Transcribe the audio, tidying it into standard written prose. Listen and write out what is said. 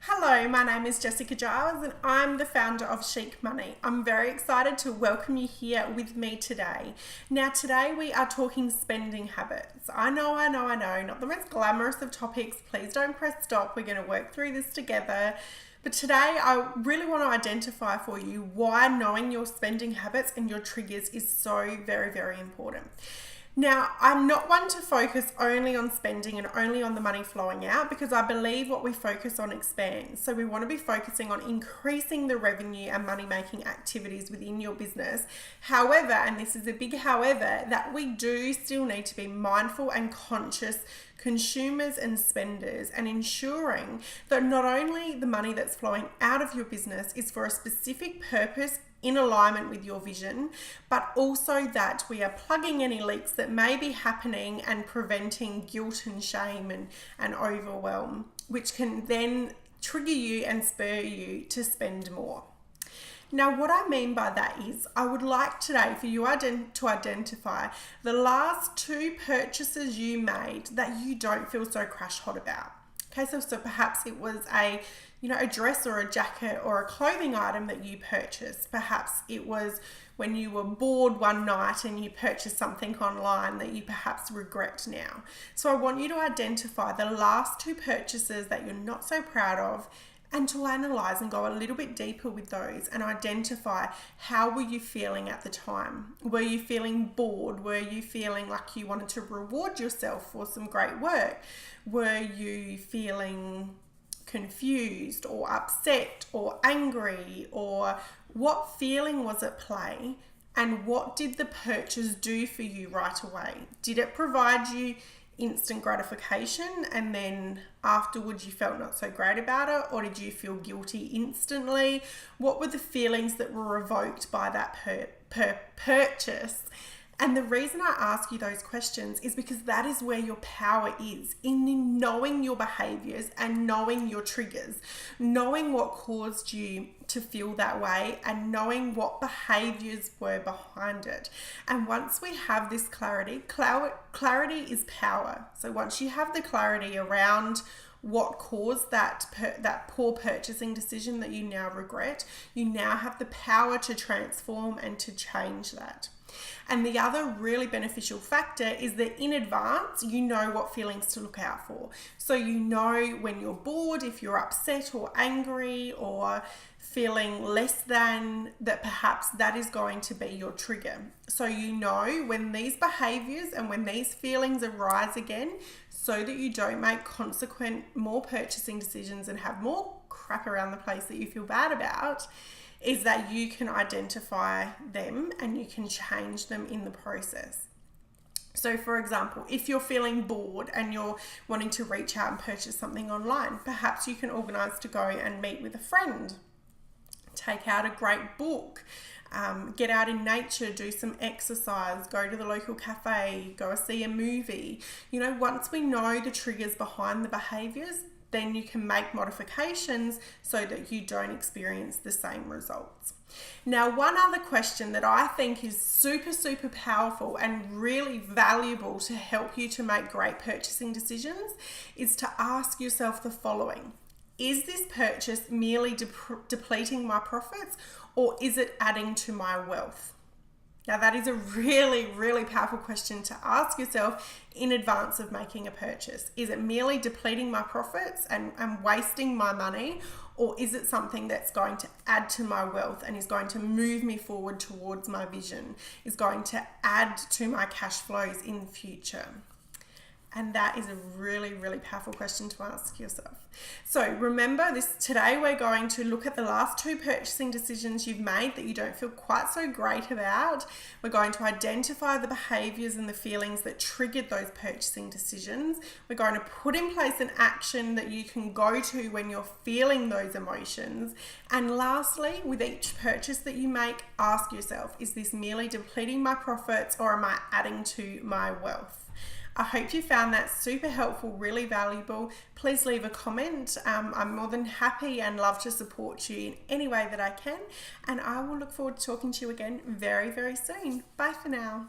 Hello, my name is Jessica Giles and I'm the founder of Chic Money. I'm very excited to welcome you here with me today. Now today we are talking spending habits. I know, not the most glamorous of topics. Please don't press stop. We're going to work through this together. But today I really want to identify for you why knowing your spending habits and your triggers is so very important. Now, I'm not one to focus only on spending and only on the money flowing out because I believe what we focus on expands. So we want to be focusing on increasing the revenue and money making activities within your business. However, and this is a big however, that we do still need to be mindful and conscious consumers and spenders, and ensuring that not only the money that's flowing out of your business is for a specific purpose in alignment with your vision, but also that we are plugging any leaks that may be happening and preventing guilt and shame and overwhelm, which can then trigger you and spur you to spend more. Now, what I mean by that is I would like today for you to identify the last 2 purchases you made that you don't feel so crash hot about. Okay, so perhaps it was a dress or a jacket or a clothing item that you purchased. Perhaps it was when you were bored one night and you purchased something online that you perhaps regret now. So I want you to identify the last 2 purchases that you're not so proud of, and to analyze and go a little bit deeper with those and identify how were you feeling at the time. Were you feeling bored? Were you feeling like you wanted to reward yourself for some great work? Were you feeling confused or upset or angry, or what feeling was at play, and what did the purchase do for you right away? Did it provide you instant gratification and then afterwards you felt not so great about it, or did you feel guilty instantly? What were the feelings that were evoked by that purchase? And the reason I ask you those questions is because that is where your power is, in knowing your behaviours and knowing your triggers, knowing what caused you to feel that way and knowing what behaviours were behind it. And once we have this clarity is power. So once you have the clarity around what caused that poor purchasing decision that you now regret, you now have the power to transform and to change that. And the other really beneficial factor is that in advance, you know what feelings to look out for. So you know when you're bored, if you're upset or angry or feeling less than, that perhaps that is going to be your trigger. So you know when these behaviors and when these feelings arise again, so that you don't make consequent more purchasing decisions and have more crap around the place that you feel bad about, is that you can identify them and you can change them in the process. So for example, if you're feeling bored and you're wanting to reach out and purchase something online, perhaps you can organise to go and meet with a friend, take out a great book, get out in nature, do some exercise, go to the local cafe, go see a movie. Once we know the triggers behind the behaviours, then you can make modifications so that you don't experience the same results. Now, one other question that I think is super powerful and really valuable to help you to make great purchasing decisions is to ask yourself the following. Is this purchase merely depleting my profits, or is it adding to my wealth? Now, that is a really powerful question to ask yourself in advance of making a purchase. Is it merely depleting my profits and wasting my money, or is it something that's going to add to my wealth and is going to move me forward towards my vision, is going to add to my cash flows in future? And that is a really powerful question to ask yourself. So remember this, today we're going to look at the last 2 purchasing decisions you've made that you don't feel quite so great about. We're going to identify the behaviours and the feelings that triggered those purchasing decisions. We're going to put in place an action that you can go to when you're feeling those emotions. And lastly, with each purchase that you make, ask yourself, is this merely depleting my profits, or am I adding to my wealth? I hope you found that super helpful, really valuable. Please leave a comment. I'm more than happy and love to support you in any way that I can. And I will look forward to talking to you again very soon. Bye for now.